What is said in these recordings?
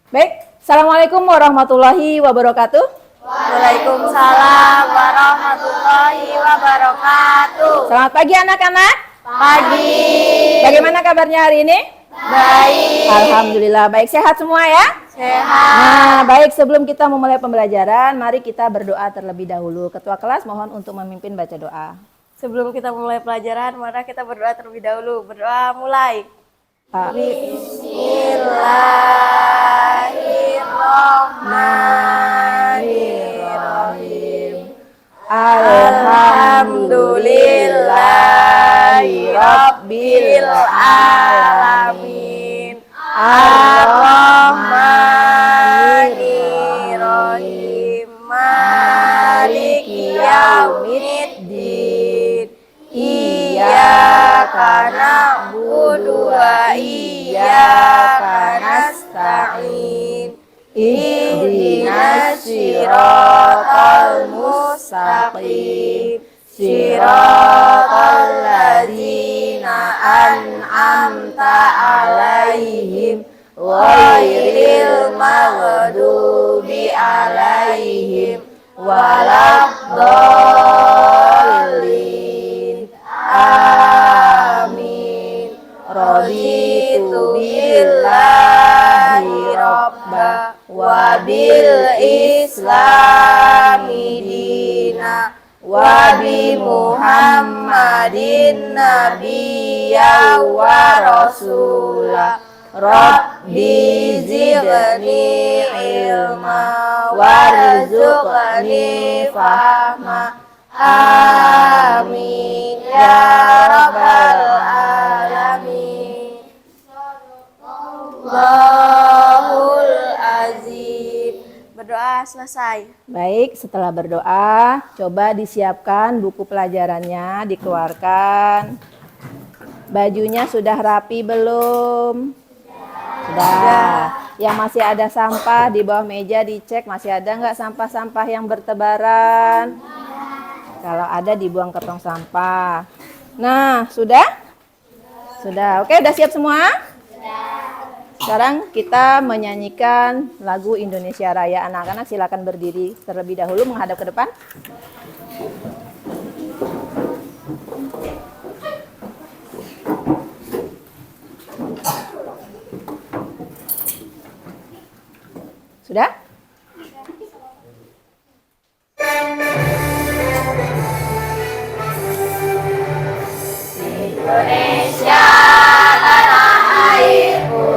Baik, Assalamualaikum warahmatullahi wabarakatuh. Waalaikumsalam warahmatullahi wabarakatuh. Selamat pagi anak-anak. Pagi. Bagaimana kabarnya hari ini? Baik. Alhamdulillah, baik. Sehat semua ya? Sehat. Nah, baik, sebelum kita memulai pembelajaran, mari kita berdoa terlebih dahulu. Ketua kelas mohon untuk memimpin baca doa. Sebelum kita mulai pelajaran, mari kita berdoa terlebih dahulu. Berdoa mulai. Bismillahirrahmanirrahim. Alhamdulillahi Rabbil Alamin. Ar-Rahmanirrahim. Maliki yaumiddin. Iyyaka na'budu wa iyyaka nasta'in. Ihdinas siratal mustaqim. Siratal ladzina an'amta 'alaihim ghairil maghdubi 'alaihim waladdallin. Amin. Raditu billahi rabba wa bil islami dina wa bi Muhammadin nabiyya wa rasula. Rabbi zidni ilma warzuqni fahma. Amin ya rabbal alamin. Allahul azim. Berdoa selesai. Baik, setelah berdoa, coba disiapkan buku pelajarannya, dikeluarkan. Bajunya sudah rapi belum? Sudah. Yang masih ada sampah di bawah meja dicek, masih ada nggak sampah-sampah yang bertebaran? Kalau ada dibuang ke tong sampah. Nah, sudah? Sudah. Oke, udah siap semua? Sekarang kita menyanyikan lagu Indonesia Raya. Anak-anak silakan berdiri terlebih dahulu menghadap ke depan. Sudah? Indonesia tanah airku,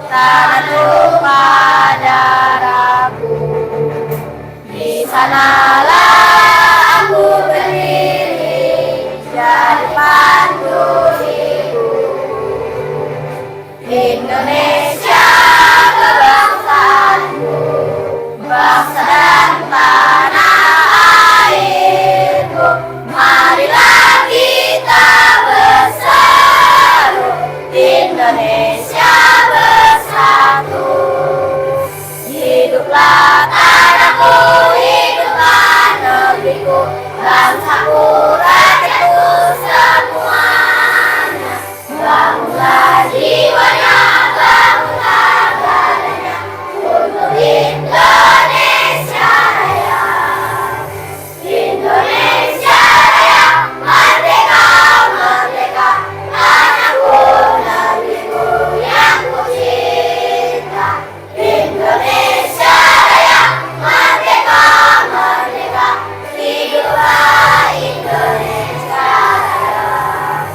tanah tumpah darahku. Di sanalah aku berdiri, jadi pandu hidup. Indonesia kebangsaanku, bangsa dan tanah airku. Marilah kita bersatu, Indonesia bersatu. Hiduplah tanahku, hiduplah negeriku, bangsaku, rakyatku semuanya. Bangunlah jiwanya, bangunlah badannya untuk Indonesia Raya. Indonesia Raya, merdeka, merdeka, tanahku, negeriku yang ku cinta. Indonesia Raya, merdeka, merdeka, hiduplah Indonesia Raya.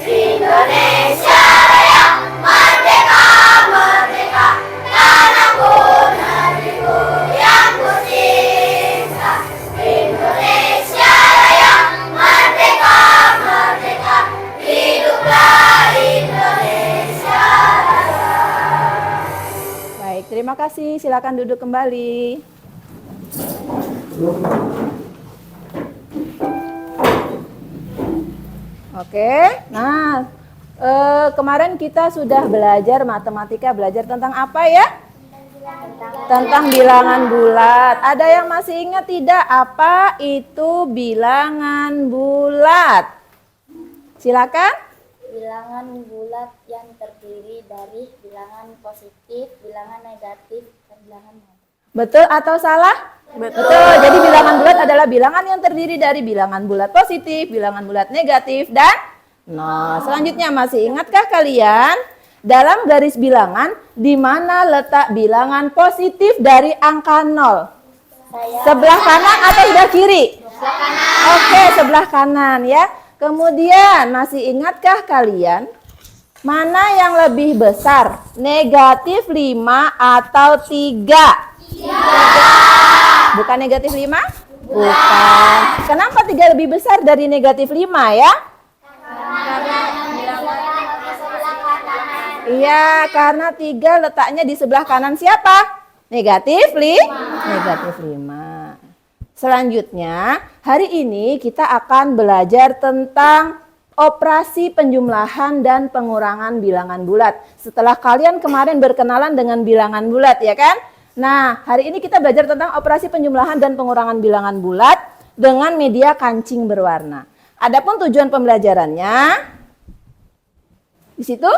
Indonesia Raya, merdeka, merdeka, tanahku, negeriku yang ku cinta. Indonesia Raya, merdeka, merdeka, hiduplah Indonesia Raya. Baik, terima kasih. Silakan duduk kembali. Oke, nah kemarin kita sudah belajar matematika, belajar tentang apa ya? Tentang bilangan bulat. Ada yang masih ingat tidak apa itu bilangan bulat? Silakan. bilangan bulat yang terdiri dari bilangan positif, bilangan negatif, dan bilangan nol. Betul atau salah? Betul. Jadi bilangan bulat adalah bilangan yang terdiri dari bilangan bulat positif, bilangan bulat negatif, dan nol. Selanjutnya masih ingatkah kalian dalam garis bilangan di mana letak bilangan positif dari angka 0? Sebelah kanan atau sebelah kiri? Oke, sebelah kanan ya. Kemudian masih ingatkah kalian mana yang lebih besar? Negatif 5 atau 3? Bukan negatif 5? Bukan. Kenapa 3 lebih besar dari negatif 5 ya? Iya, karena 3 letaknya di sebelah kanan siapa? Negatif 5. Selanjutnya, hari ini kita akan belajar tentang operasi penjumlahan dan pengurangan bilangan bulat. Setelah kalian kemarin berkenalan dengan bilangan bulat, ya kan? Nah, hari ini kita belajar tentang operasi penjumlahan dan pengurangan bilangan bulat dengan media kancing berwarna. Adapun tujuan pembelajarannya, di situ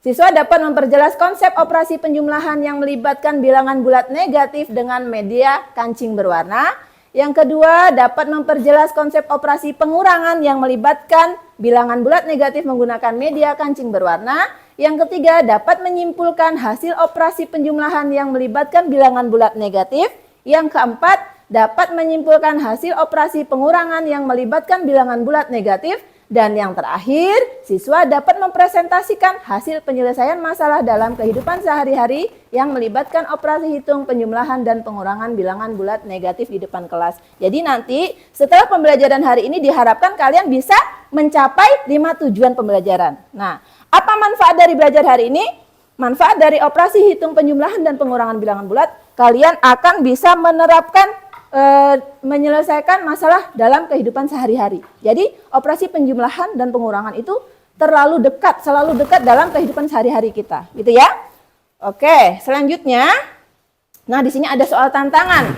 siswa dapat memperjelas konsep operasi penjumlahan yang melibatkan bilangan bulat negatif dengan media kancing berwarna. Yang kedua, dapat memperjelas konsep operasi pengurangan yang melibatkan bilangan bulat negatif menggunakan media kancing berwarna. Yang ketiga, dapat menyimpulkan hasil operasi penjumlahan yang melibatkan bilangan bulat negatif. Yang keempat, dapat menyimpulkan hasil operasi pengurangan yang melibatkan bilangan bulat negatif. Dan yang terakhir, siswa dapat mempresentasikan hasil penyelesaian masalah dalam kehidupan sehari-hari yang melibatkan operasi hitung, penjumlahan, dan pengurangan bilangan bulat negatif di depan kelas. Jadi nanti setelah pembelajaran hari ini diharapkan kalian bisa mencapai 5 tujuan pembelajaran. Nah, apa manfaat dari belajar hari ini? Manfaat dari operasi hitung, penjumlahan, dan pengurangan bilangan bulat, kalian akan bisa menerapkan menyelesaikan masalah dalam kehidupan sehari-hari. Jadi operasi penjumlahan dan pengurangan itu selalu dekat dalam kehidupan sehari-hari kita, gitu ya. Oke, selanjutnya, nah di sini ada soal tantangan.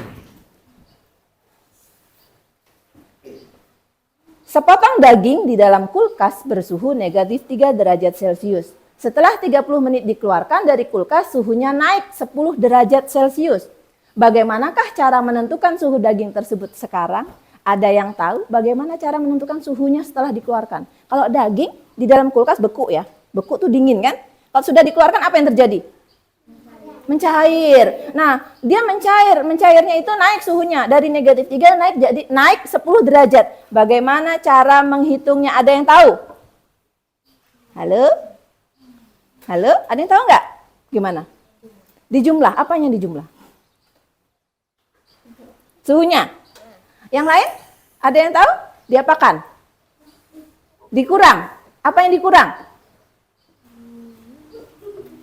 Sepotong daging di dalam kulkas bersuhu negatif 3 derajat Celcius. Setelah 30 menit dikeluarkan dari kulkas, suhunya naik 10 derajat Celcius. Bagaimanakah cara menentukan suhu daging tersebut sekarang? Ada yang tahu bagaimana cara menentukan suhunya setelah dikeluarkan? Kalau daging di dalam kulkas beku ya. Beku tuh dingin kan? Kalau sudah dikeluarkan apa yang terjadi? Mencair. Nah, dia mencair. Mencairnya itu naik suhunya. Dari negatif 3 naik 10 derajat. Bagaimana cara menghitungnya? Ada yang tahu? Halo? Halo? Ada yang tahu nggak? Gimana? Dijumlah. Apanya dijumlah? Suhunya. Yang lain? Ada yang tahu? Diapakan? Dikurang. Apa yang dikurang?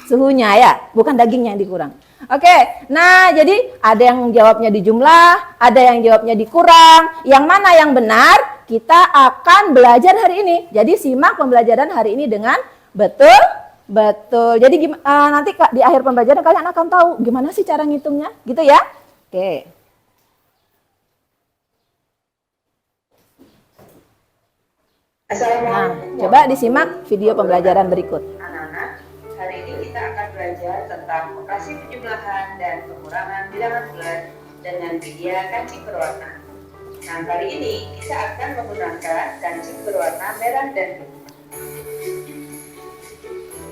Suhunya ya, bukan dagingnya yang dikurang. Oke, nah jadi ada yang jawabnya dijumlah, ada yang jawabnya dikurang. Yang mana yang benar? Kita akan belajar hari ini. Jadi simak pembelajaran hari ini dengan betul. Jadi nanti di akhir pembelajaran kalian akan tahu gimana sih cara ngitungnya, gitu ya. Oke. Nah, coba disimak video pembelajaran berikut. Anak-anak, hari ini kita akan belajar tentang operasi penjumlahan dan pengurangan bilangan bulat dengan media kancing berwarna. Nah, kali ini kita akan menggunakan kancing berwarna merah dan biru.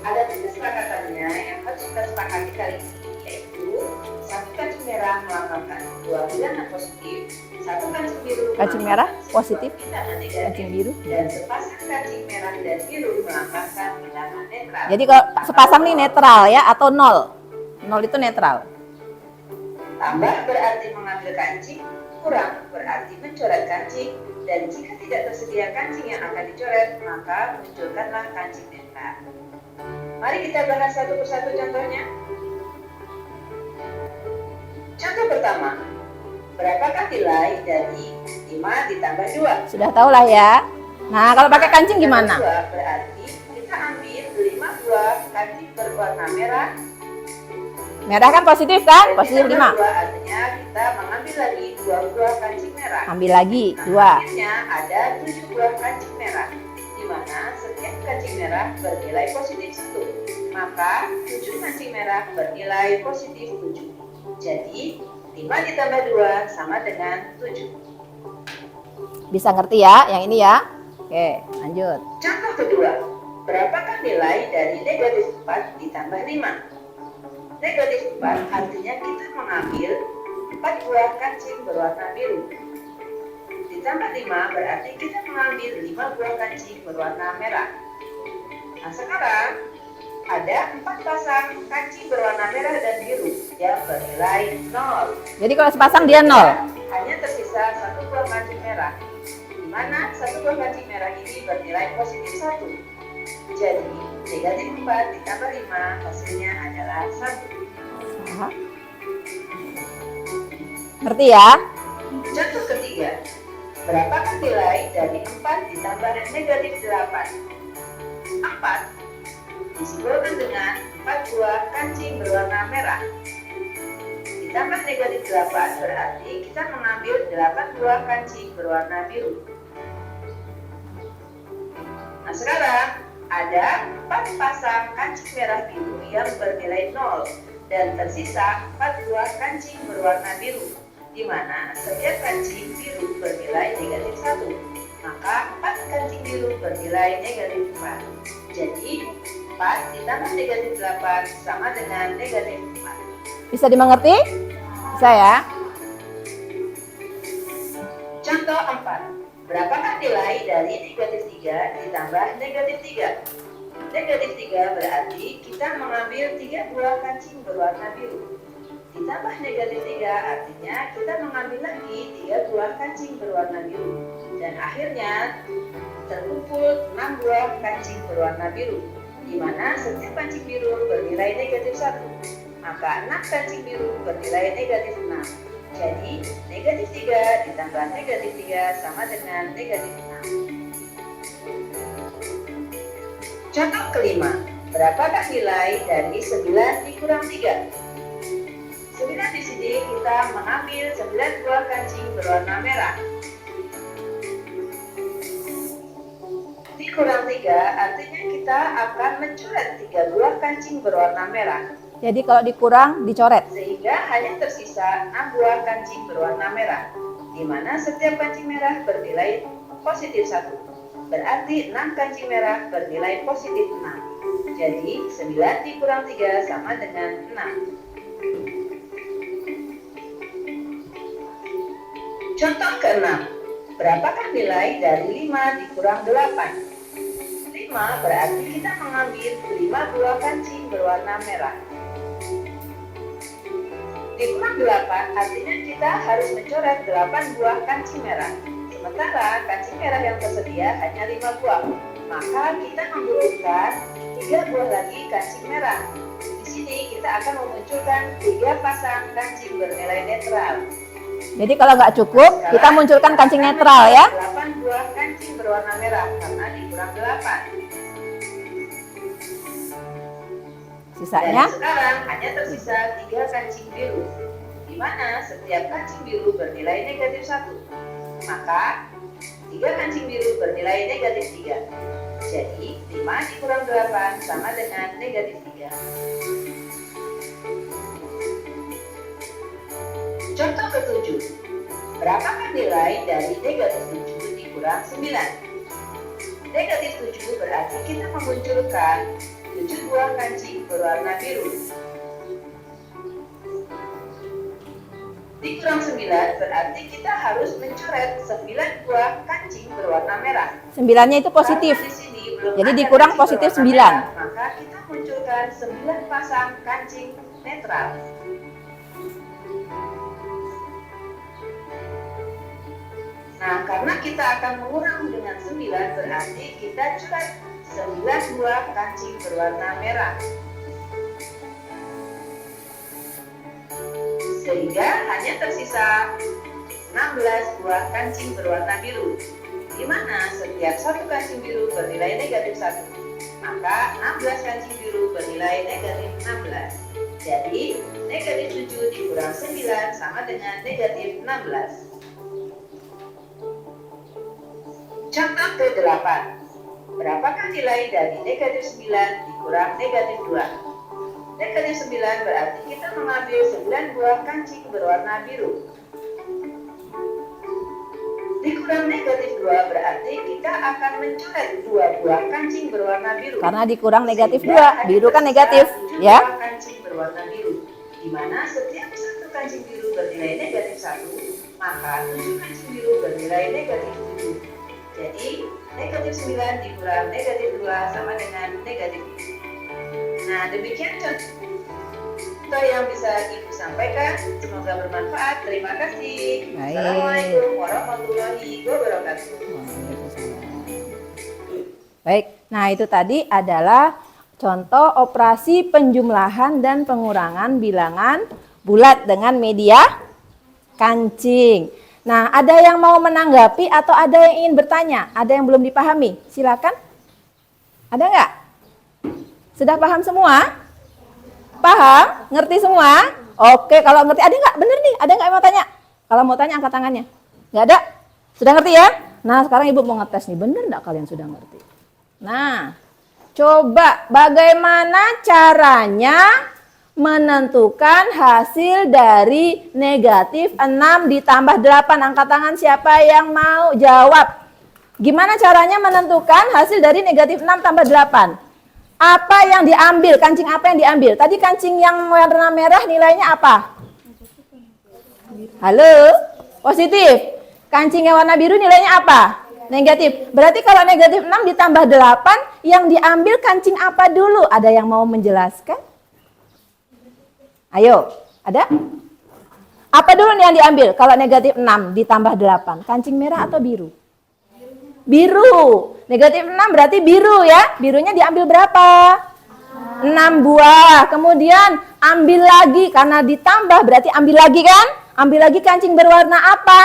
Ada 3 kesepakatannya yang harus kita sepakati kali ini, yaitu 1 kancing merah melambangkan 2 bilangan positif, 1 kancing biru Kancing merah positif, bilangan negatif, kancing biru. dan sepasang kancing merah dan biru melambangkan bilangan netral. Jadi kalau sepasang nih netral ya atau 0. 0 itu netral. Tambah berarti mengambil kancing, kurang berarti mencoret kancing, dan jika tidak tersedia kancing yang akan dicoret, maka munculkanlah kancing netral. Mari kita bahas satu persatu contohnya. Contoh pertama, berapakah nilai dari 5 ditambah 2? Sudah tahu lah ya. Nah, kalau pakai kancing gimana? 2 berarti kita ambil 5 buah kancing berwarna merah. Merah kan positif kan? Positif 5. Artinya kita mengambil lagi 2 buah kancing merah. Ambil lagi Nah, 2. akhirnya ada 7 buah kancing merah, di mana setiap kancing merah bernilai positif 1. Maka 7 kancing merah bernilai positif 7. Jadi 5 ditambah 2 sama dengan 7. Bisa ngerti ya yang ini ya? Oke, lanjut. Contoh kedua, berapakah nilai dari negatif 4 ditambah 5? Negatif 4 artinya kita mengambil 4 buah kancing berwarna biru. Ditambah 5 berarti kita mengambil 5 buah kancing berwarna merah. Nah sekarang, ada 4 pasang kancing berwarna merah dan biru yang bernilai 0. Jadi kalau sepasang dia 0. Hanya tersisa 1 buah kancing merah, di mana 1 buah kancing merah ini bernilai positif 1. Jadi, negatif 4 ditambah 5 hasilnya adalah 1. Ngerti ya? Contoh ketiga, berapakah nilai dari 4 ditambah negatif 8? 4 disimbolkan dengan 4 buah kancing berwarna merah. Ditambah negatif 8 berarti kita mengambil 8 buah kancing berwarna biru. Nah sekarang ada 4 pasang kancing merah biru yang bernilai 0 dan tersisa 4 buah kancing berwarna biru, di mana setiap kancing biru bernilai negatif 1. Maka 4 kancing biru bernilai negatif 4. Jadi 4 ditambah negatif 8 sama dengan negatif 4. Bisa dimengerti? Bisa ya? Contoh 4. Berapakah nilai dari negatif 3 ditambah negatif 3? Negatif 3 berarti kita mengambil 3 buah kancing berwarna biru. Ditambah negatif 3 artinya kita mengambil lagi 3 buah kancing berwarna biru. Dan akhirnya terkumpul 6 buah kancing berwarna biru, di mana setiap kancing biru bernilai negatif 1. Maka 6 kancing biru bernilai negatif 6. Jadi, negatif 3 ditambah negatif 3 sama dengan negatif 6. Contoh kelima, berapakah nilai dari 9 dikurang 3? 9 di sini kita mengambil 9 buah kancing berwarna merah. Dikurang 3 artinya kita akan mencoret 3 buah kancing berwarna merah. Jadi kalau dikurang dicoret. Sehingga hanya tersisa 6 buah kancing berwarna merah, di mana setiap kancing merah bernilai positif 1. Berarti 6 kancing merah bernilai positif 6. Jadi 9 dikurang 3 sama dengan 6. Contoh ke-6. Berapakah nilai dari 5 dikurang 8? 5 berarti kita mengambil 5 buah kancing berwarna merah. Dikurang 8 artinya kita harus mencoret 8 buah kancing merah. Sementara kancing merah yang tersedia hanya 5 buah. Maka kita membutuhkan 3 buah lagi kancing merah. Di sini kita akan memunculkan 3 pasang kancing bernilai netral. Jadi kalau nggak cukup, kita munculkan kancing netral ya. 8 buah kancing berwarna merah karena dikurang 8. Sisanya Dan sekarang hanya tersisa 3 kancing biru, di mana setiap kancing biru bernilai negatif 1. Maka 3 kancing biru bernilai negatif 3. Jadi 5 dikurang 8 sama dengan negatif 3. Contoh ke-7. Berapakah nilai dari negatif 7 dikurang 9? Negatif 7 berarti kita memunculkan 7 buah kancing berwarna biru. Dikurang 9 berarti kita harus mencoret 9 buah kancing berwarna merah. 9-nya itu positif. Karena di sini belum Jadi ada dikurang kancing positif berwarna 9. merah, maka kita munculkan 9 pasang kancing netral. Nah, karena kita akan mengurangi dengan 9 berarti kita coret 9 buah kancing berwarna merah. Sehingga hanya tersisa 16 buah kancing berwarna biru, di mana setiap satu kancing biru bernilai negatif 1. Maka 16 kancing biru bernilai negatif 16. Jadi negatif 7 dikurang 9 sama dengan negatif 16. Contoh ke-8. Berapakah nilai dari negatif 9 dikurang negatif 2? Negatif 9 berarti kita mengambil 9 buah kancing berwarna biru. Dikurang negatif 2 berarti kita akan mencoret 2 buah kancing berwarna biru. Karena dikurang negatif Sehingga 2, biru kan ada negatif, 7 ya. buah kancing berwarna biru, di mana setiap satu kancing biru bernilai negatif 1, maka 7 kancing biru bernilai negatif 7. Jadi, negatif 9 dikurang negatif 2 sama dengan negatif 7. Nah, demikian contoh yang bisa Ibu sampaikan. Semoga bermanfaat. Terima kasih. Baik. Assalamualaikum warahmatullahi wabarakatuh. Baik, nah itu tadi adalah contoh operasi penjumlahan dan pengurangan bilangan bulat dengan media kancing. Nah, ada yang mau menanggapi atau ada yang ingin bertanya? Ada yang belum dipahami? Silakan. Ada nggak? Sudah paham semua? Paham? Ngerti semua? Oke, kalau ngerti ada nggak? Bener nih, ada nggak yang mau tanya? Kalau mau tanya angkat tangannya. Nggak ada? Sudah ngerti ya? Nah, sekarang Ibu mau ngetes nih, bener nggak kalian sudah ngerti? Nah, coba bagaimana caranya menentukan hasil dari negatif 6 ditambah 8. Angkat tangan siapa yang mau jawab. Gimana caranya menentukan hasil dari negatif 6 tambah 8? Apa yang diambil? Kancing apa yang diambil? Tadi kancing yang warna merah nilainya apa? Halo? Positif. Kancing yang warna biru nilainya apa? Negatif. Berarti kalau negatif 6 ditambah 8, yang diambil kancing apa dulu? Ada yang mau menjelaskan? Ayo, ada? Apa dulu nih yang diambil kalau negatif 6 ditambah 8? Kancing merah atau biru? Biru. Negatif 6 berarti biru ya. Birunya diambil berapa? 6 buah. Kemudian ambil lagi karena ditambah berarti ambil lagi kan? Ambil lagi kancing berwarna apa?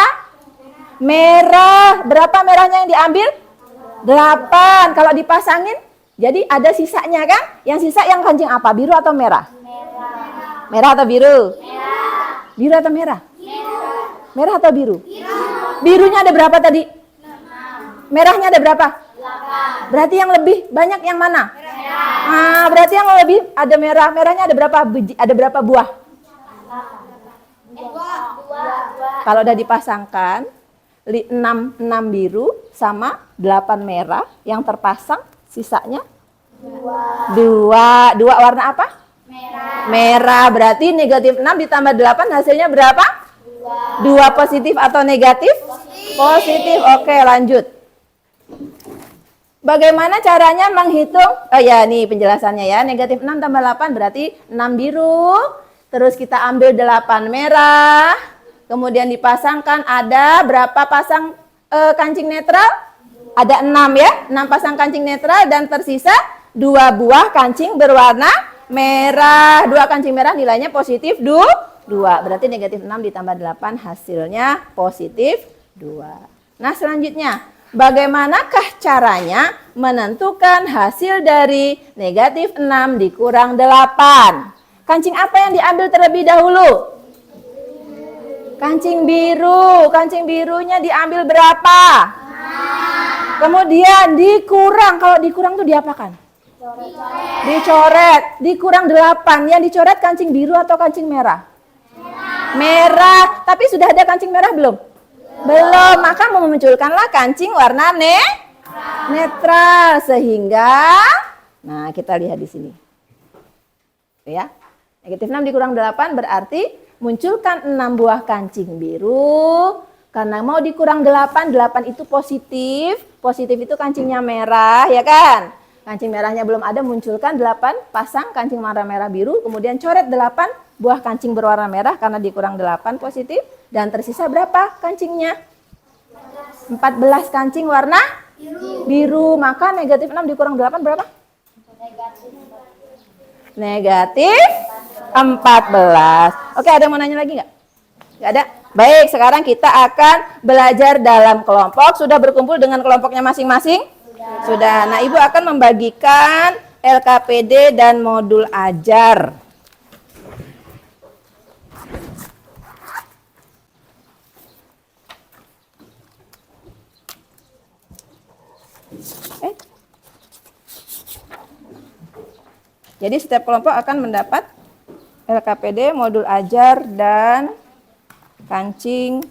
Merah. Berapa merahnya yang diambil? 8. Kalau dipasangin jadi ada sisanya kan? Yang sisa yang kancing apa? Biru atau merah? Merah atau biru? Merah. Biru atau merah? Merah. Merah atau biru? Biru. Birunya ada berapa tadi? 6. Merahnya ada berapa? 8. Berarti yang lebih banyak yang mana? Merah. Nah, berarti yang lebih ada merah. Merahnya ada berapa biji? Ada berapa buah? 2. Kalau udah dipasangkan 6 biru sama 8 merah yang terpasang, sisanya 2 warna apa? Merah. Berarti negatif 6 ditambah 8 hasilnya berapa? 2 positif atau negatif? Positif. Oke, lanjut. Bagaimana caranya menghitung? Oh ya, nih penjelasannya ya. Negatif 6 tambah 8 berarti 6 biru. Terus kita ambil 8 merah. Kemudian dipasangkan ada berapa pasang kancing netral? Ada 6 ya. 6 pasang kancing netral dan tersisa 2 buah kancing berwarna merah. 2 kancing merah nilainya positif 2. Berarti negatif 6 ditambah 8 hasilnya positif 2. Nah, selanjutnya bagaimanakah caranya menentukan hasil dari negatif 6 dikurang 8? Kancing apa yang diambil terlebih dahulu? Kancing biru. Kancing birunya diambil berapa? Kemudian dikurang. Kalau dikurang itu diapakan? Dicoret. Dikurang 8. Yang dicoret kancing biru atau kancing merah? Merah. Tapi sudah ada kancing merah belum? Belum. Maka memunculkanlah kancing warna netral. Sehingga, nah kita lihat di sini. Ya. Negatif 6 dikurang 8 berarti munculkan 6 buah kancing biru. Karena mau dikurang 8 itu positif. Positif itu kancingnya merah, ya kan? Kancing merahnya belum ada, munculkan 8 pasang kancing warna merah biru. Kemudian coret 8 buah kancing berwarna merah karena dikurang 8 positif. Dan tersisa berapa kancingnya? 14 kancing warna biru. Maka negatif 6 dikurang 8 berapa? Negatif 14. Oke, ada yang mau nanya lagi nggak? Nggak ada? Baik, sekarang kita akan belajar dalam kelompok. Sudah berkumpul dengan kelompoknya masing-masing? Sudah. Nah, Ibu akan membagikan LKPD dan modul ajar. Jadi setiap kelompok akan mendapat LKPD, modul ajar, dan kancing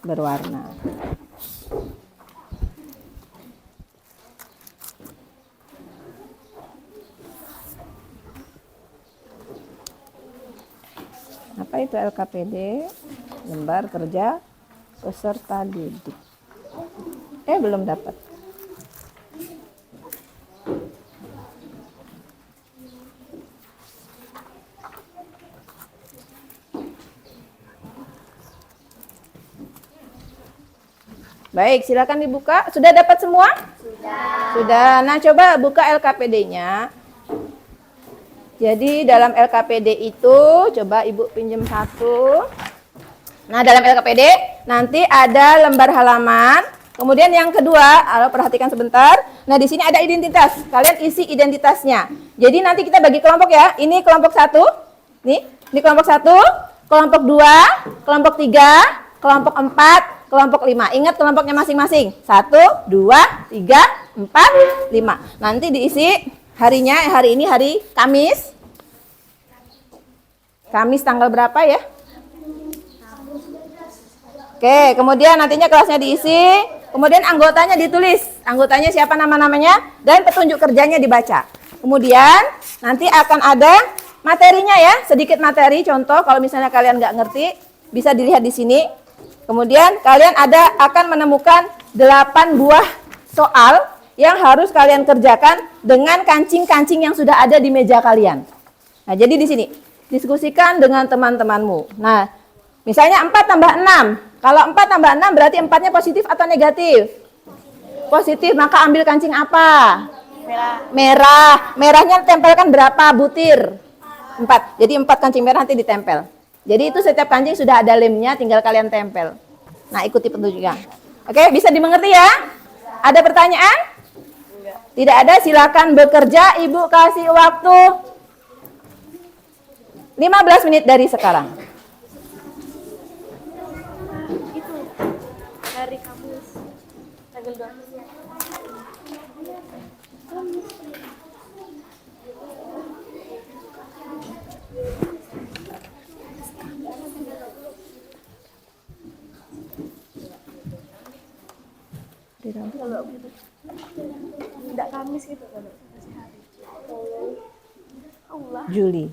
berwarna. Apa itu LKPD? Lembar kerja peserta didik. Belum dapat. Baik, silakan dibuka. Sudah dapat semua? Sudah. Nah, coba buka LKPD-nya. Jadi dalam LKPD itu, coba Ibu pinjam satu. Nah, dalam LKPD nanti ada lembar halaman. Kemudian yang kedua, perhatikan sebentar. Nah, di sini ada identitas. Kalian isi identitasnya. Jadi nanti kita bagi kelompok ya. Ini kelompok 1. Ini kelompok 1, kelompok 2, kelompok 3, kelompok 4, kelompok 5. Ingat kelompoknya masing-masing. 1, 2, 3, 4, 5. Nanti diisi harinya, hari ini hari Kamis. Kamis tanggal berapa ya? Oke, kemudian nantinya kelasnya diisi. Kemudian anggotanya ditulis. Anggotanya siapa nama-namanya dan petunjuk kerjanya dibaca. Kemudian nanti akan ada materinya ya. Sedikit materi contoh kalau misalnya kalian nggak ngerti bisa dilihat di sini. Kemudian kalian akan menemukan 8 buah soal yang harus kalian kerjakan dengan kancing-kancing yang sudah ada di meja kalian. Nah, jadi di sini diskusikan dengan teman-temanmu. Nah, misalnya 4 tambah 6. Kalau 4 tambah 6 berarti 4-nya positif atau negatif? Positif, maka ambil kancing apa? Merah. Merahnya tempelkan berapa butir? 4. Jadi 4 kancing merah nanti ditempel. Jadi itu setiap kancing sudah ada lemnya, tinggal kalian tempel. Nah, ikuti petunjuknya. Oke, bisa dimengerti ya? Ada pertanyaan? Tidak ada, silakan bekerja. Ibu kasih waktu 15 menit dari sekarang. Itu hari Kamis tanggal 20. Tidak Kamis gitu kan? Allah. Juli.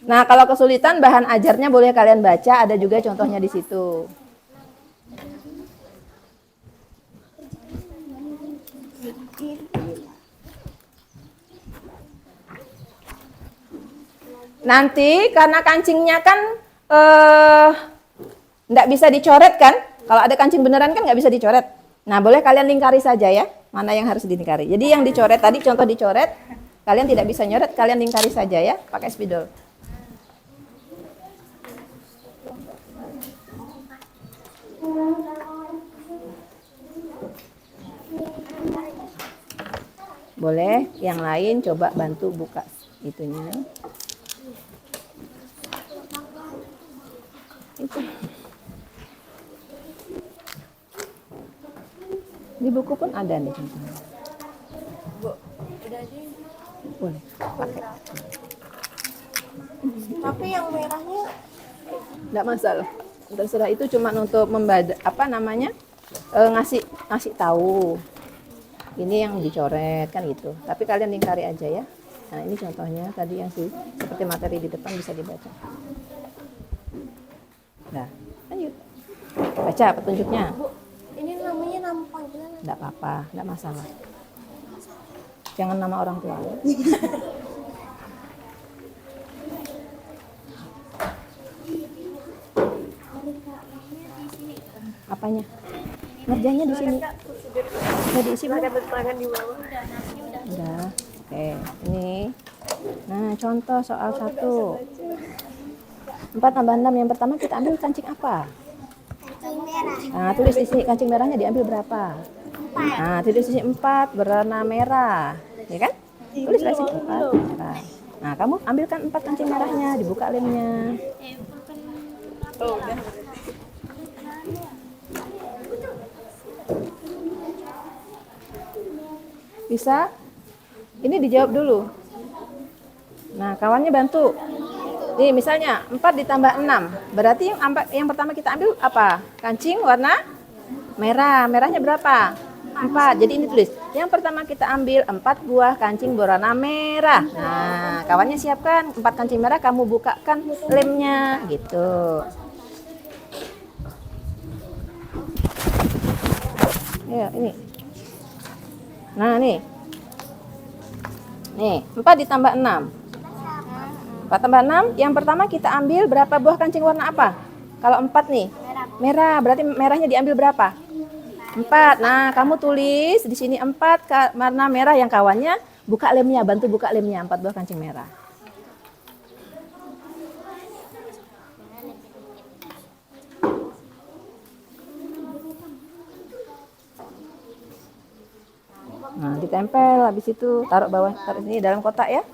Nah, kalau kesulitan bahan ajarnya boleh kalian baca, ada juga contohnya di situ. Nanti karena kancingnya kan nggak bisa dicoret kan? Kalau ada kancing beneran kan nggak bisa dicoret. Nah, boleh kalian lingkari saja ya, mana yang harus dilingkari. Jadi yang dicoret tadi, contoh dicoret, kalian tidak bisa nyoret, kalian lingkari saja ya, pakai spidol. Boleh, yang lain coba bantu buka itunya. Itu. Di buku pun ada nih contohnya. Boleh pakai. Tapi yang merahnya Enggak masalah. Terserah, itu cuma untuk ngasih tahu. Ini yang dicoret kan gitu. Tapi kalian lingkari aja ya. Nah, ini contohnya tadi yang seperti materi di depan bisa dibaca. Nah, lanjut. Baca petunjuknya. ini namanya nama panggilan. Enggak apa-apa, enggak masalah. Jangan nama orang tua. Apanya? Ngerjainnya di sini. Udah diisi belum? Tangan di bawah. Udah. Oke, ini. Nah, contoh soal 1. 4 tambah 6, yang pertama kita ambil kancing apa? Nah, tulis di sini kancing merahnya diambil berapa? 4. Nah, tulis di sini 4 berwarna merah. Ya kan? Tulis di sini 4 merah. Nah, kamu ambilkan 4 kancing merahnya, dibuka lemnya. Oh, udah. Bisa? Ini dijawab dulu. Nah, kawannya bantu. Nih, misalnya 4 ditambah 6. Berarti yang pertama kita ambil apa? Kancing warna merah. Merahnya berapa? 4. Jadi ini tulis. Yang pertama kita ambil 4 buah kancing berwarna merah. Nah, kawannya siapkan 4 kancing merah, kamu bukakan lemnya gitu. Ya, ini. Nah, nih. Nih, 4 ditambah 6. 4 tambah 6, yang pertama kita ambil berapa buah kancing warna apa? Kalau 4 nih. Merah, berarti merahnya diambil berapa? 4. Nah, kamu tulis di sini 4 warna merah, yang kawannya buka lemnya, bantu buka lemnya, 4 buah kancing merah. Nah, ditempel, habis itu taruh bawah, taruh sini dalam kotak ya.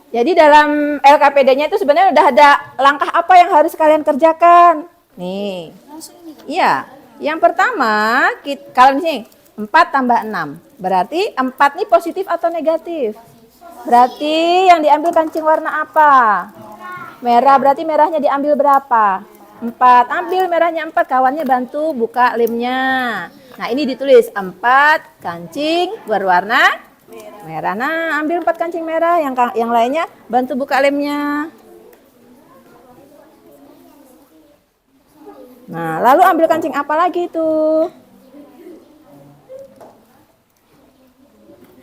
Jadi dalam LKPD-nya itu sebenarnya udah ada langkah apa yang harus kalian kerjakan. Nih. Iya. Yang pertama, kalau di sini 4 tambah 6. Berarti 4 nih positif atau negatif? Berarti yang diambil kancing warna apa? Merah. Berarti merahnya diambil berapa? 4. Ambil merahnya 4, kawannya bantu buka lemnya. Nah, ini ditulis 4 kancing berwarna merah. Nah, ambil 4 kancing merah, yang lainnya bantu buka lemnya. Nah, lalu ambil kancing apa lagi itu?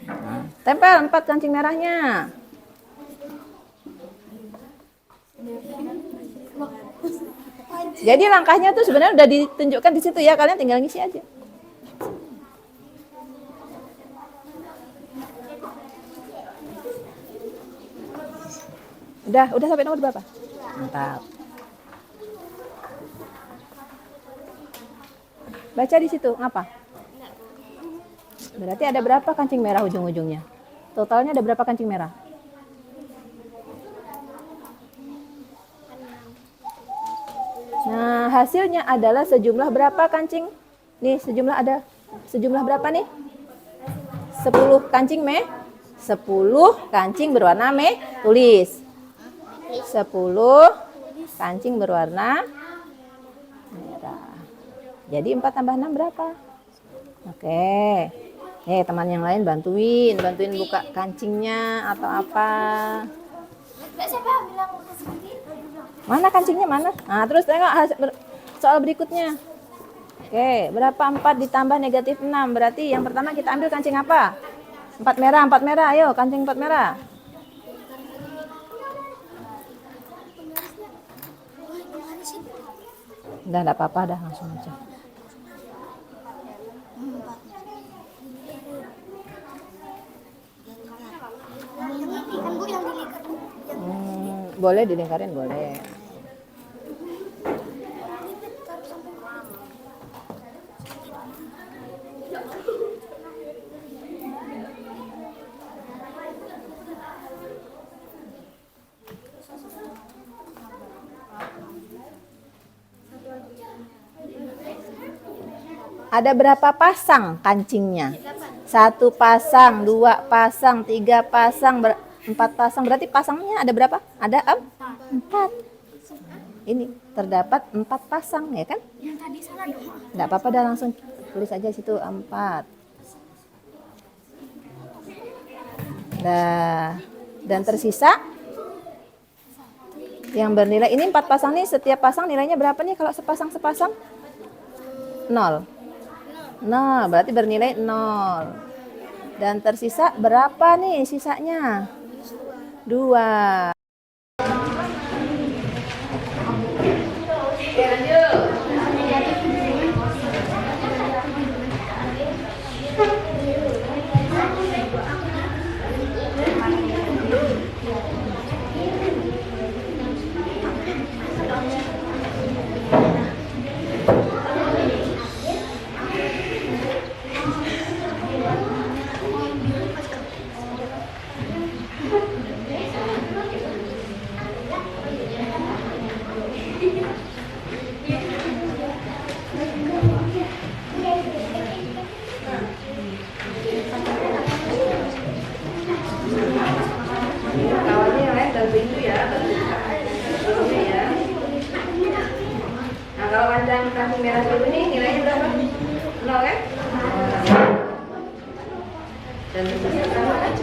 Nah, tempel 4 kancing merahnya. Jadi langkahnya tuh sebenarnya udah ditunjukkan di situ ya, kalian tinggal ngisi aja. Udah sampai nomor berapa? Mantap. Baca di situ, ngapa? Berarti ada berapa kancing merah ujung-ujungnya? Totalnya ada berapa kancing merah? Nah, hasilnya adalah sejumlah berapa kancing? Nih, sejumlah berapa nih? 10 kancing 10 kancing berwarna tulis. 10 kancing berwarna merah. Jadi 4 tambah 6 berapa? Oke. Teman yang lain bantuin buka kancingnya atau apa. Mana kancingnya mana? Nah, terus tengok soal berikutnya. Oke, berapa 4 ditambah negatif 6? Berarti yang pertama kita ambil kancing apa? 4 merah, ayo kancing 4 merah. Udah, enggak apa-apa, dah langsung aja. Boleh dilingkarin, boleh. Ada berapa pasang kancingnya? 1 pasang, 2 pasang, 3 pasang, 4 pasang. Berarti pasangnya ada berapa? Ada 4. Ini terdapat 4 pasang, ya kan? Yang tadi salah dong. Enggak apa-apa, dah langsung tulis aja situ 4. Nah, dan tersisa yang bernilai ini 4 pasang nih, setiap pasang nilainya berapa nih kalau sepasang? 0. Nah, berarti bernilai 0. Dan tersisa berapa nih sisanya? 2. Nah, kalau panjang kancing merah biru ini nilainya berapa? 0 kan? Dan tebusnya berapa kan?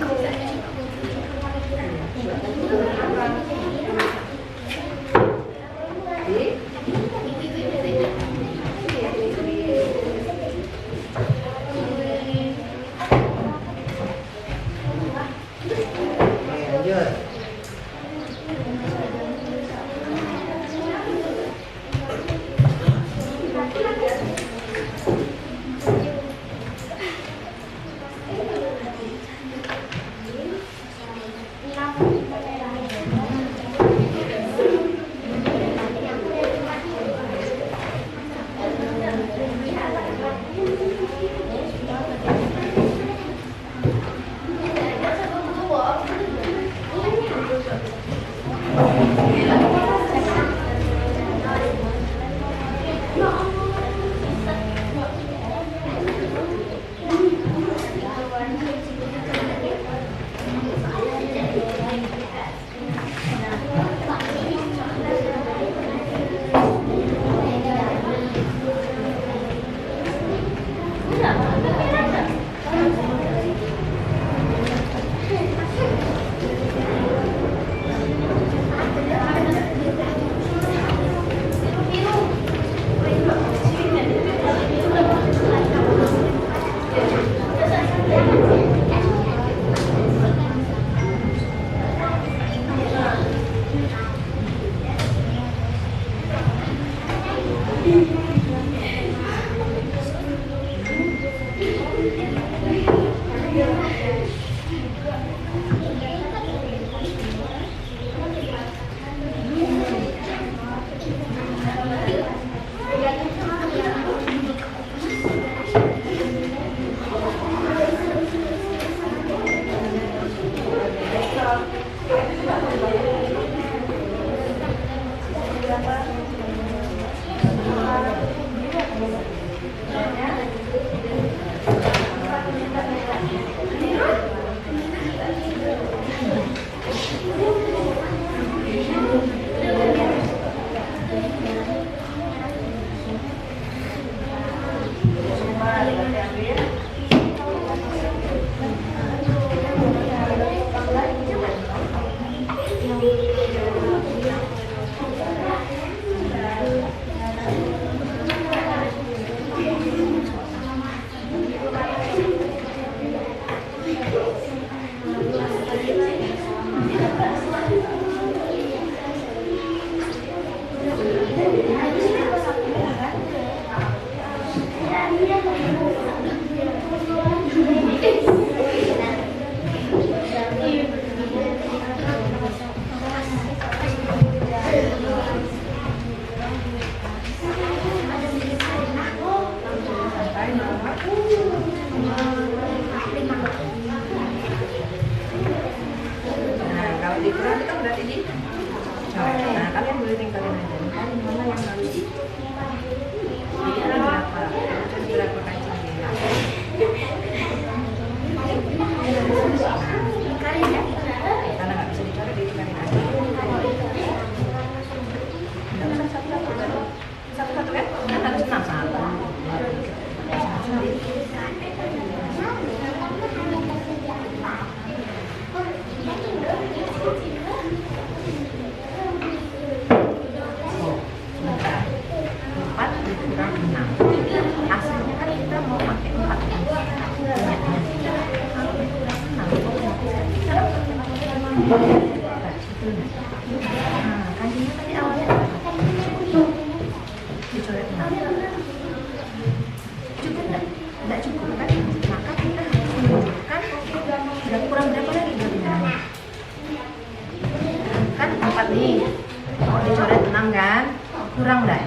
Kurang enggak?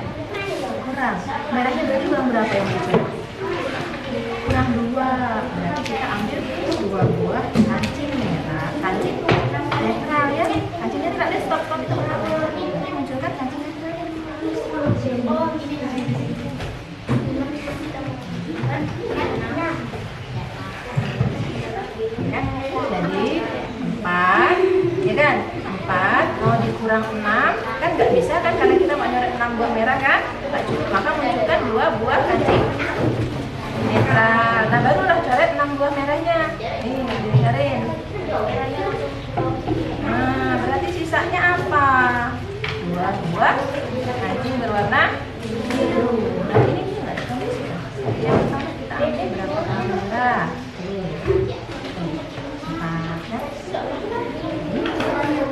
Kurang. Merahnya berarti kurang berapa yang dicoret? Kurang 2. Berarti kita ambil 2 buah kancing merah. Kancing netral ya. Kancing netral deh, stop itu berapa? Ini munculkan kancing netral. Oh, ini. Ya, jadi 4, ya kan? 4 mau dikurang 6 kan nggak bisa kan, karena kita mau nyoret 6 buah merah kan. kan? Tak cukup, maka munculkan 2 buah kancing netral. Nah, barulah coret 6 buah merahnya. Nih, dicoret. Nah, berarti sisanya apa? 2 buah kancing berwarna biru. Nah, ini nggak ditulis ya. Yang pertama kita ambil berapa buah merah? Nih, 4 ya.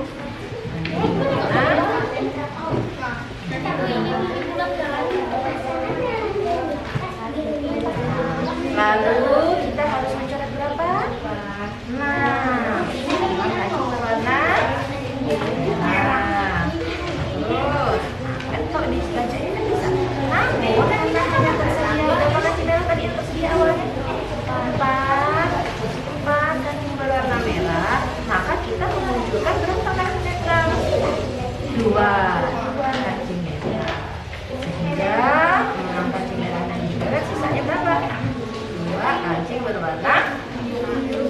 Lalu kita harus mencoret berapa? 6. Kancing berwarna merah. Terus, kan kalau dibaca ini kan bisa. Nah, yang tersedia berapa kancing merah tadi yang tersedia awalnya? 4 kancing berwarna merah. Maka kita memunculkan berapa kancing netral? 2 kancing netral. Sehingga 6 kancing merah dan dicoret, sisanya berapa? 2 kancing berwarna biru.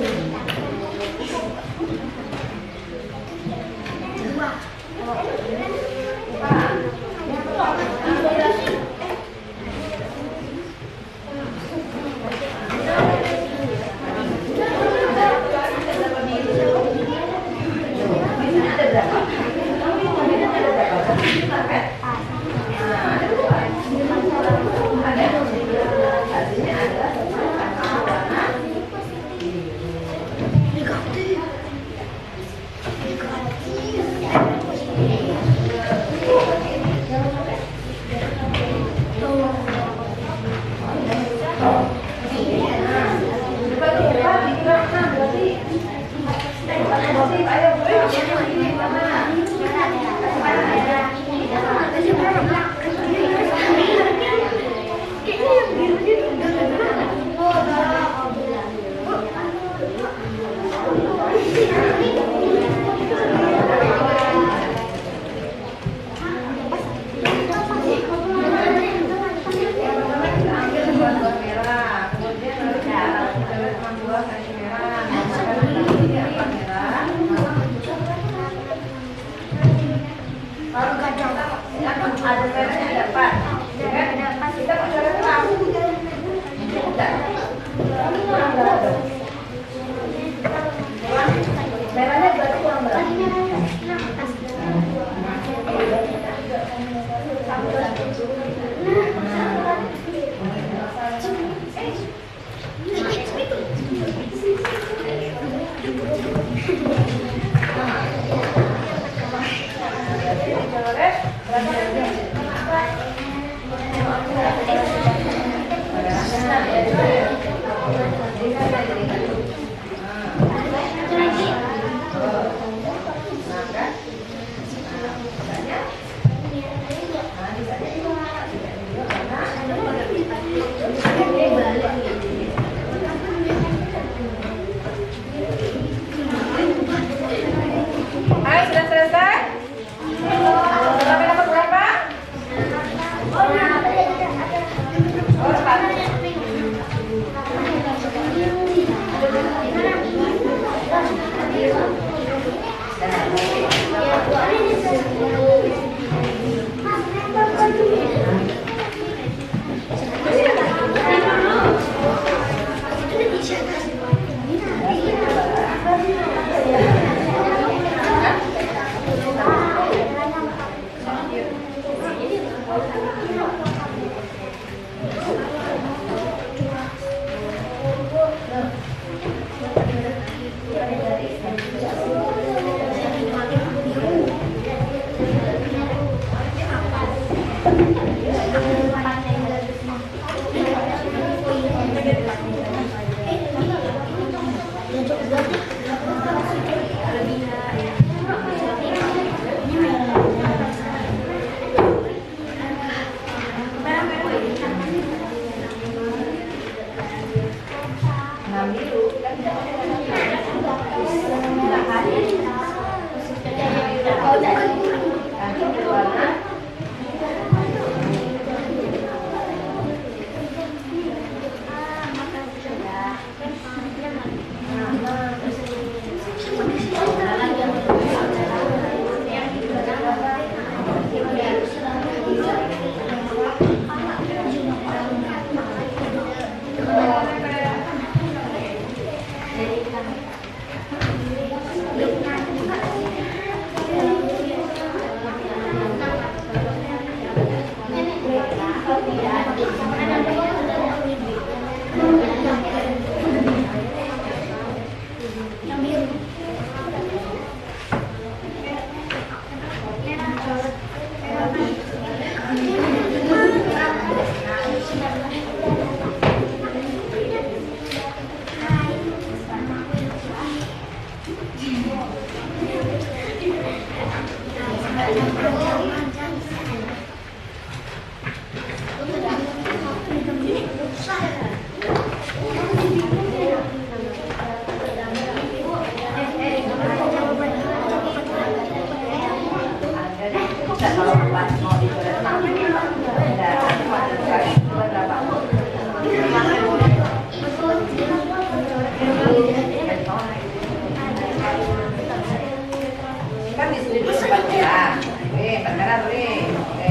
Kan di sini dulu 4 merah. Oke, 4 merah tuh nih. Oke.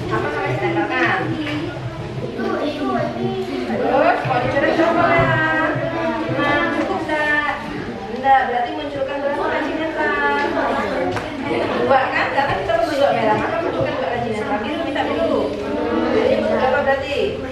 Apa namanya ditempelkan? Terus kalau dicoret berapa merah? Nah, cukup enggak? Enggak, berarti munculkan berapa kancing netral? 2 kan? Karena kita bentuk merah, maka munculkan 2 kancing netral. Biru minta biru. Jadi berapa berarti?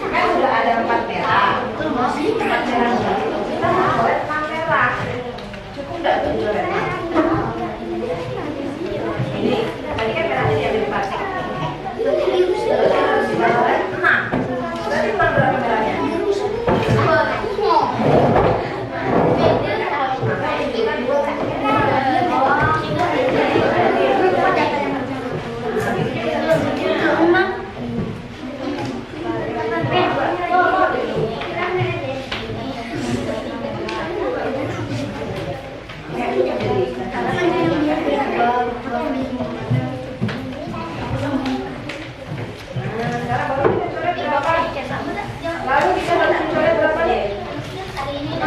Kan sudah ada 4 merah. 4 merah kita mau coret 6 merah. Cukup nggak tuh coretnya? Ini tadi kan merahnya diambil 4. Terus kita coret 6. Berarti kurang berapa merahnya? Lalu kita harus coret berapa nih? 5.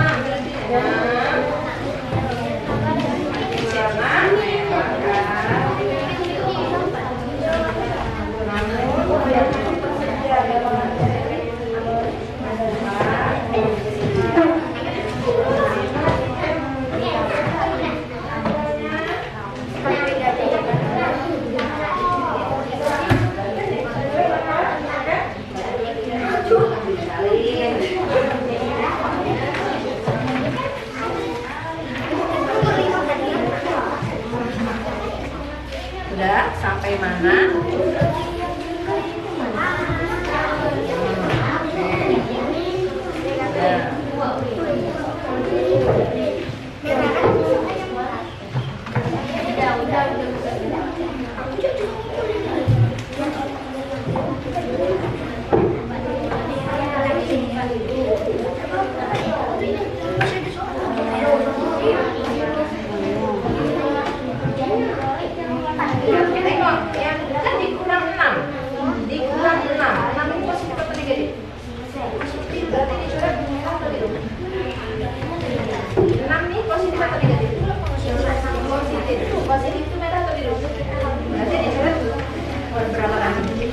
Udah sampai mana? Tengok, yang kan dikurang 6. Dikurang 6. 6 ini positif atau negatif? Positif, berarti dicoret merah atau biru? 6 ini positif atau negatif? Positif. Positif itu merah atau biru? Berarti dicoret berapa kali? Negatif.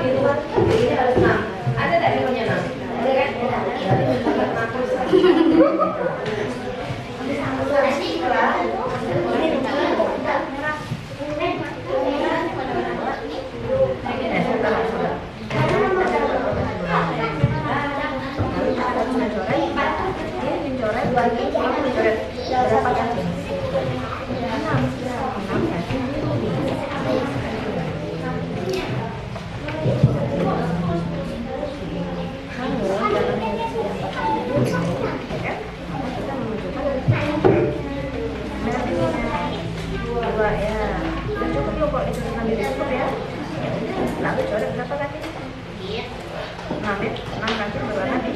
biru ini harus 6. Ada nggak birunya 6? Ada kan? Berarti mencatat 6 terus lagi. Berapa kancing? 6 kancing biru nih. Dua ya. Udah cukup loh kalau dituliskan di cukup ya. Ya udah, lalu coret berapa kaki? 6 ya? 6 kaki berapa kaki?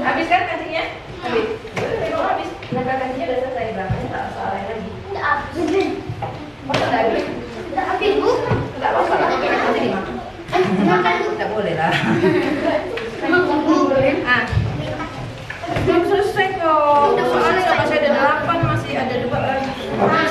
Habis kan kancingnya? Habis. Kalau habis, nah kancingnya udah selesai belakangnya tak soalnya lagi. Masa udah habis? Udah habis, Bu. Enggak apa-apa lah, nanti dimakan. Enggak boleh lah. Ah. Belum selesai kok. Soalnya nggak masih ada 8, masih ada 2 lagi. Berapa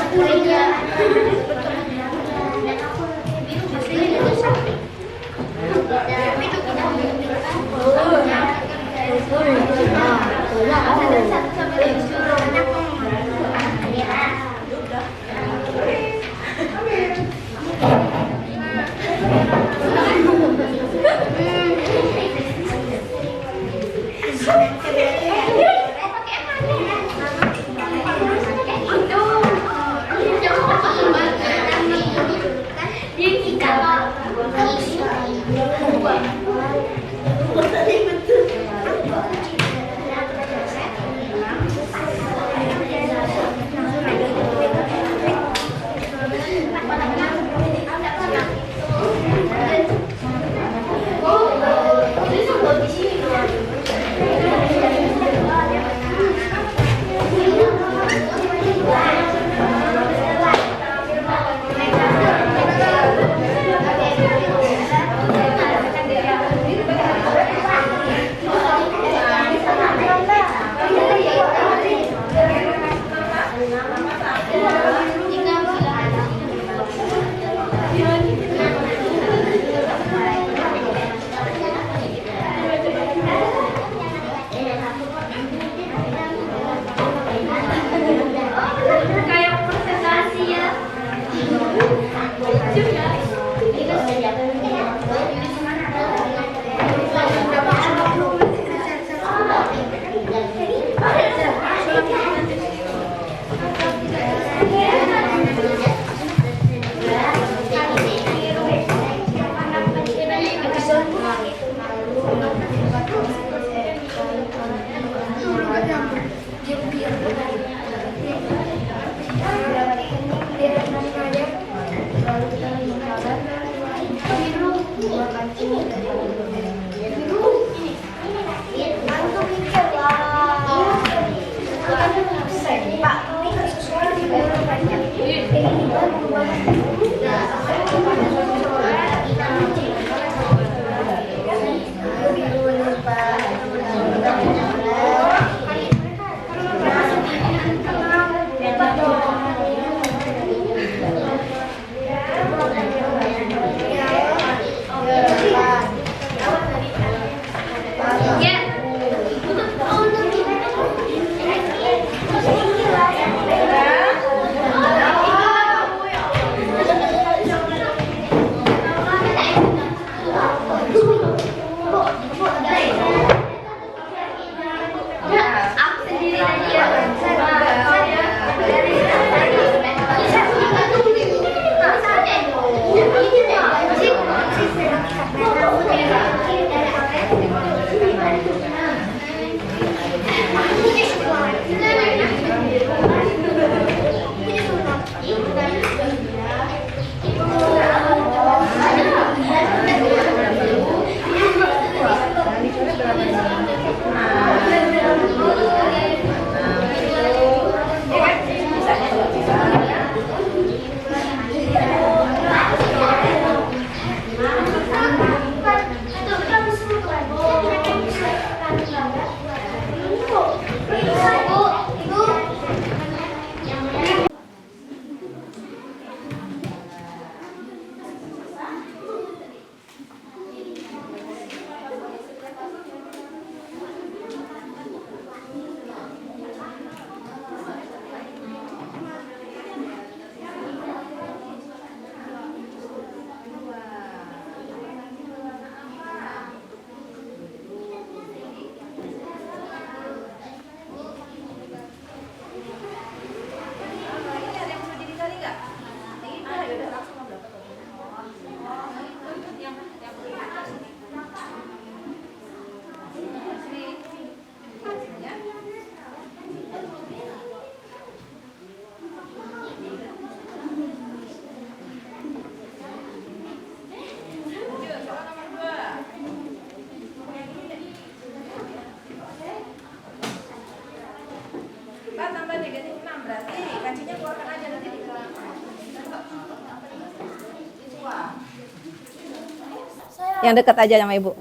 Yang dekat aja sama Ibu.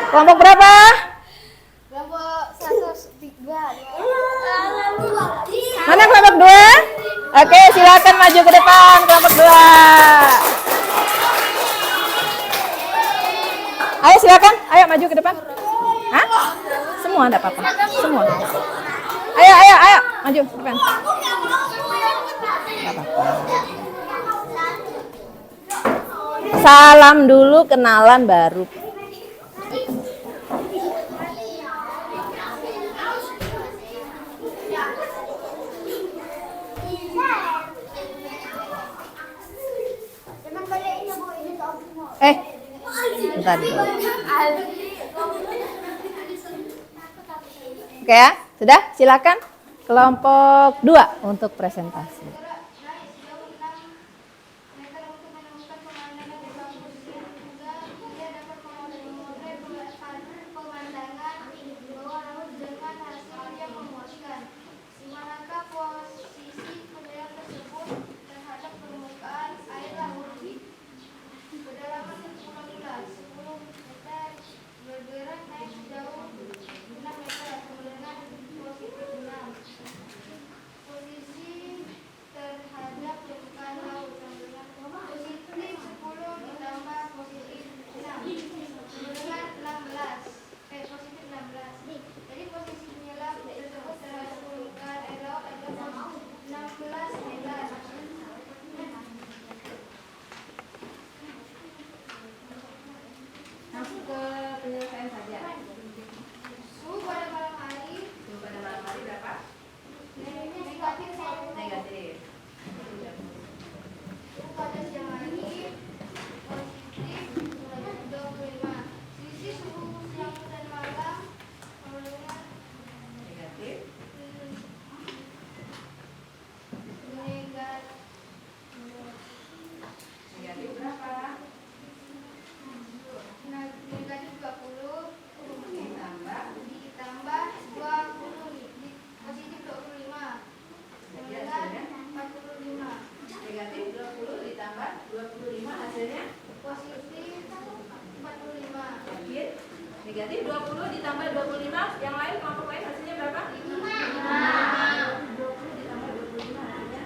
Kelompok berapa? Kelompok 103. Mana kelompok 2? Oke, silakan maju ke depan kelompok 2. Ayo silakan, ayo maju ke depan. Hah? Semua enggak apa-apa. Semua. Ayo, maju ke depan. Nggak apa-apa. Salam dulu, kenalan baru. Bentar dulu. Oke ya, sudah? Silakan kelompok 2 untuk presentasi. Negatif 20 ditambah 25, yang lain kelompok lain hasilnya berapa? 5. 20 ditambah 25 hasilnya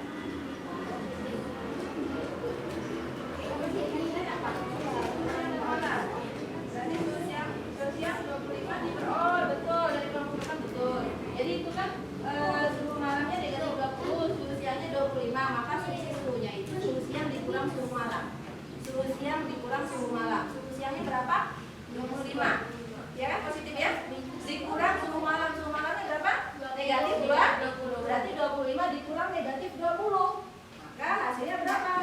berarti sosial 25 diperol, betul, dari kelompok makan betul. Jadi itu kan suhu malamnya negatif 20, suhu siangnya 25, maka selisih suhunya itu suhu siang dikurang suhu malam. Suhu siang dikurang suhu malam. Suhu siangnya berapa? 25. Ya kan, positif ya? Dikurang suhu malamnya berapa? Negatif 20. Berarti 25 dikurang negatif 20. Maka hasilnya berapa?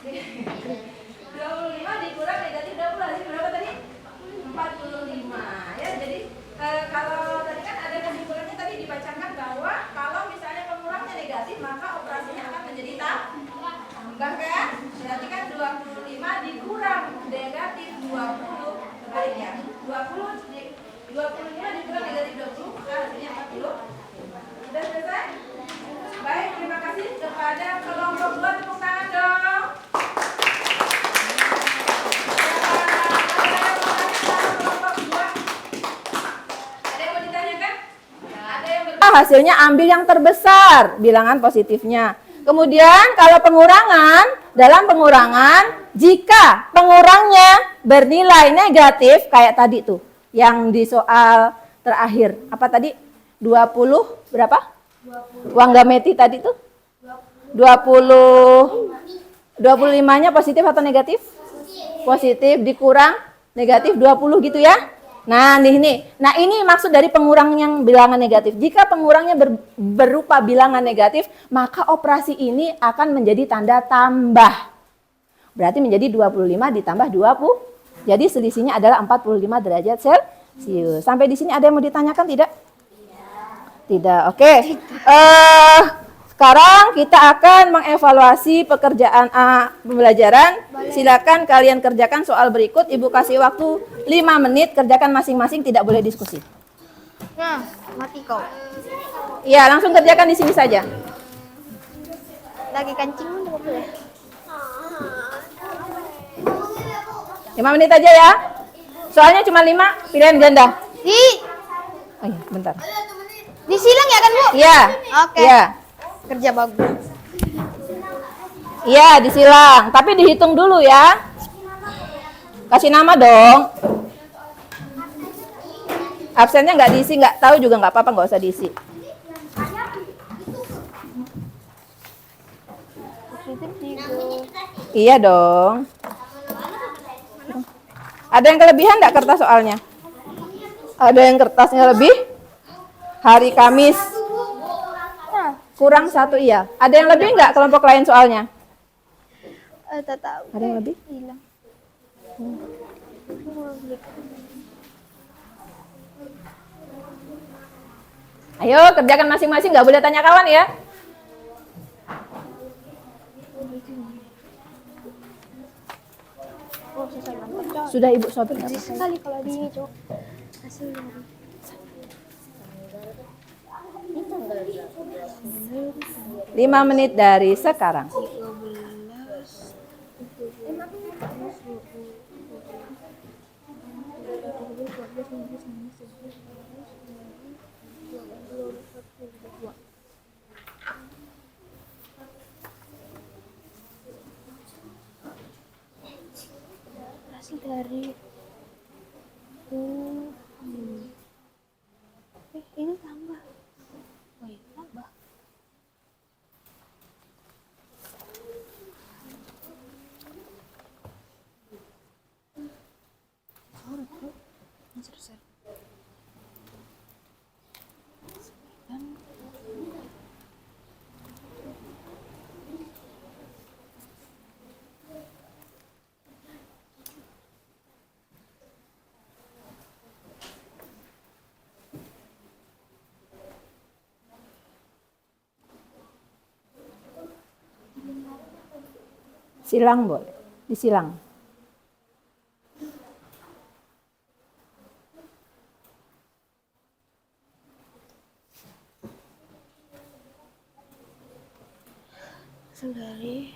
25 dikurang negatif 20, hasilnya berapa tadi? 45. Ya, jadi kalau tadi kan ada kesimpulannya tadi dibacakan bahwa kalau misalnya pengurangnya negatif, maka operasinya akan menjadi tambah kan? Berarti kan 25 dikurang negatif 20. Baik ya, 25 dikurang negatif 20, maka hasilnya 40. Sudah selesai? Baik, terima kasih kepada kelompok 2, tepuk tangan dong. Ada yang mau ditanyakan? Ada yang hasilnya ambil yang terbesar, bilangan positifnya. Kemudian kalau pengurangan, dalam pengurangan, jika pengurangnya bernilai negatif, kayak tadi tuh, yang di soal terakhir, apa tadi? 20, berapa? 20. Wanggameti tadi tuh? 20. 25-nya positif atau negatif? Positif, dikurang negatif 20 gitu ya. Nah, ini maksud dari pengurang yang bilangan negatif. Jika pengurangnya berupa bilangan negatif, maka operasi ini akan menjadi tanda tambah. Berarti menjadi 25 ditambah 20. Jadi selisihnya adalah 45 derajat Celcius. Sampai di sini ada yang mau ditanyakan tidak? Tidak. Oke. Sekarang kita akan mengevaluasi pekerjaan pembelajaran. Silakan kalian kerjakan soal berikut. Ibu kasih waktu 5 menit, kerjakan masing-masing, tidak boleh diskusi. Nah, mati kau. Iya, langsung kerjakan di sini saja. Lagi kancing berapa boleh? 5 menit aja ya. Soalnya cuma 5 pilihan ganda. Oh iya, bentar. Disilang ya kan Bu? Iya. Oke. Iya. Kerja bagus. Iya, disilang. Tapi dihitung dulu ya. Kasih nama dong. Absennya nggak diisi, nggak tahu juga nggak apa-apa, nggak usah diisi. Iya dong. Ada yang kelebihan nggak kertas soalnya? Ada yang kertasnya lebih? Hari Kamis. Kurang 1 iya. Ada yang lebih nggak kelompok lain soalnya? Tak tahu. Ada yang lebih? Hilang. Ayo kerjakan masing-masing, nggak boleh tanya kawan ya. Sudah Ibu sopir nggak apa-apa. Sekali kalau di ini Cok. Kasih. 5 menit dari sekarang. Hasil dari ini tambah. Oh iya, tambah. Silang boleh, disilang. Hasil dari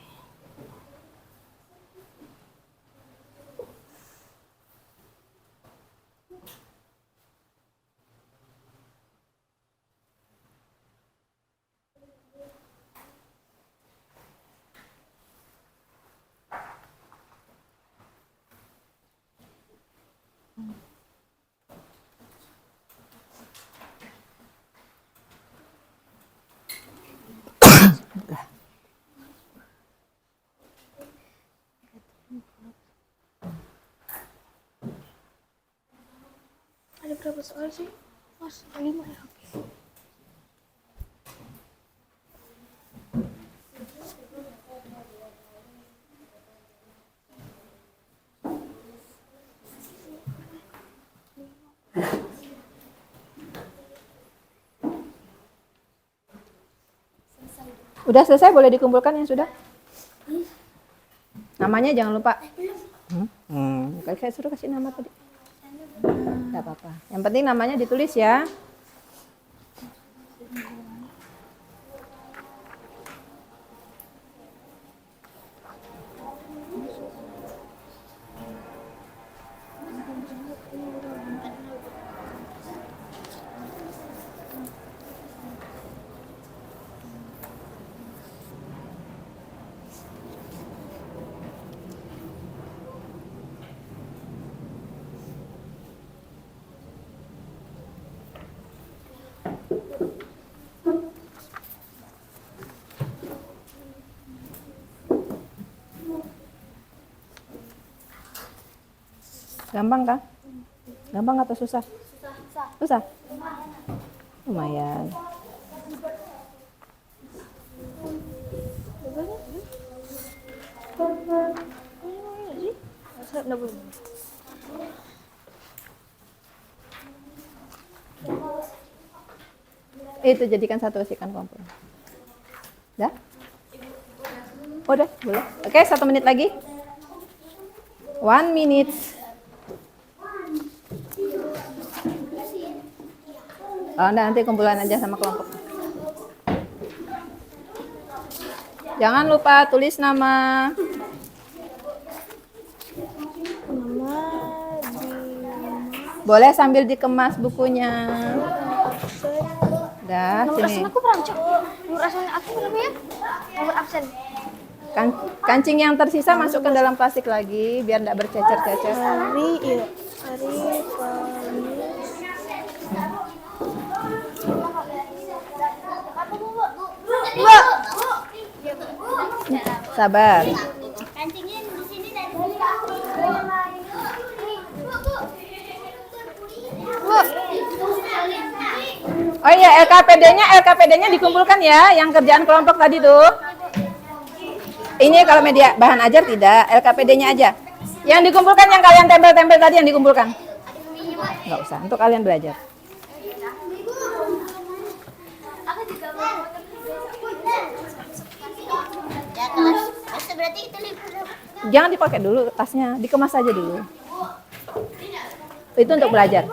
ada berapa soal sih? Mas, 5 ya? Oke. Udah selesai, boleh dikumpulkan yang sudah? Namanya jangan lupa. Saya suruh kasih nama tadi. Tidak apa-apa. Yang penting namanya ditulis ya. Gampang kan? Gampang atau susah? Susah. Lumayan. Itu jadikan satu isikan kompor. Udah? Oh, udah, boleh. Oke, 1 menit lagi. 1 minute. Oh, nanti kumpulan aja sama kelompok. Jangan lupa tulis nama. Boleh sambil dikemas bukunya. Dah, Nomor absen sini. aku berapa, Cok? Nomor absen aku berapa ya? Nomor absen. Kancing yang tersisa masukkan dalam plastik lagi biar tidak bercecer-cecer. Hari, iya. Hari, Sabar. Kancingnya di sini dari Oh iya, LKPD-nya dikumpulkan ya, yang kerjaan kelompok tadi tuh. Ini kalau media bahan ajar tidak, LKPD-nya aja. Yang dikumpulkan yang kalian tempel-tempel tadi yang dikumpulkan. Nggak usah, untuk kalian belajar. Ya kelas. Berarti kita libur. Jangan dipakai dulu tasnya, dikemas aja dulu. Itu untuk belajar.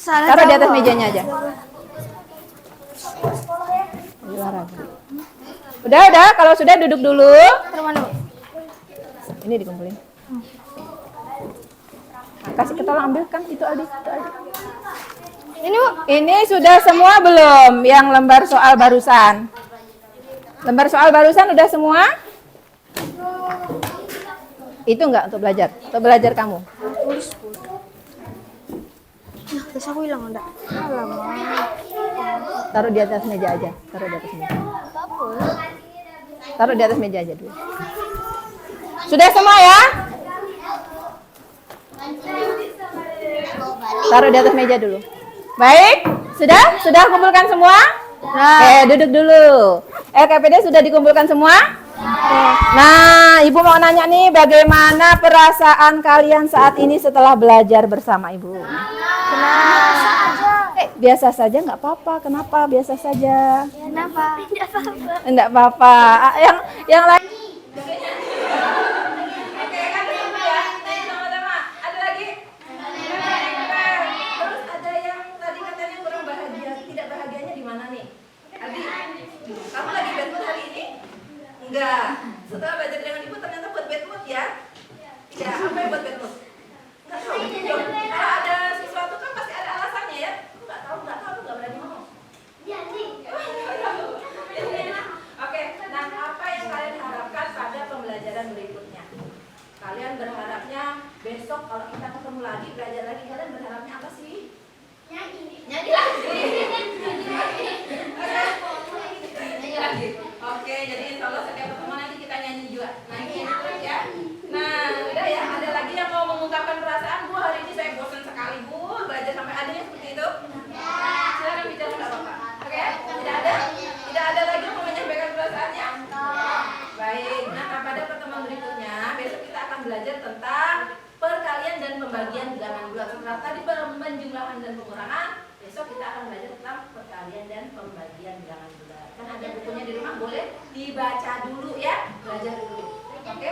Taruh di atas mejanya aja. Olahraga. Udah, kalau sudah duduk dulu. Ini dikumpulin. Nah, kasih ketolong ambilkan itu Aldi. Ini, Bu. Ini sudah semua belum yang lembar soal barusan? Lembar soal barusan udah semua? Itu enggak untuk belajar? Untuk belajar kamu? Terus aku hilang enggak? Alamak. Taruh di atas meja aja. Taruh di atas meja. Taruh di atas meja aja dulu. Sudah semua ya? Taruh di atas meja dulu. Baik, sudah kumpulkan semua? Duduk dulu. LKPD sudah dikumpulkan semua? Nah, Ibu mau nanya nih, bagaimana perasaan kalian saat ini setelah belajar bersama Ibu? Biasa saja nggak apa-apa. Kenapa biasa saja? Kenapa? Enggak apa-apa. Yang lain. Kamu lagi bad mood hari ini? Enggak. Setelah belajar dengan Ibu ternyata buat bad mood ya? Tidak. Apa yang buat bad mood? Enggak tahu. Kalau ada sesuatu kan pasti ada alasannya ya. Enggak tahu, aku enggak berani ngomong. Oke, nah apa yang kalian harapkan pada pembelajaran berikutnya? Kalian berharapnya besok kalau kita ketemu lagi, belajar lagi, kalian berharapnya apa sih? Nyanyi lagi. Nyanyi lagi. Oke, jadi insya Allah setiap pertemuan nanti kita nyanyi juga. Nyanyi terus ya. Nah, udah ya. Ada lagi yang mau mengungkapkan perasaan? Bu, hari ini saya bosan sekali Bu. Belajar sampai ada yang seperti itu? Silakan bicara nggak apa-apa. Oke? Tidak ada? Tidak ada lagi yang mau menyampaikan perasaannya? Baik. Nah, pada pertemuan berikutnya besok kita akan belajar tentang perkalian dan pembagian bilangan bulat. Setelah tadi penjumlahan dan pengurangan, besok kita akan belajar tentang perkalian dan pembagian bilangan bulat. Kan ada bukunya di rumah, boleh dibaca dulu ya, belajar dulu. Oke?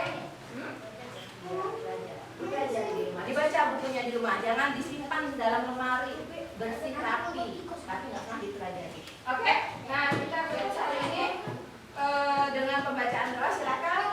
Belajar di rumah. Dibaca bukunya di rumah, jangan disimpan dalam lemari, bersih rapi, tapi nggak pernah dipelajari. Oke? Nah, kita tulis hari ini dengan pembacaan doa. Silakan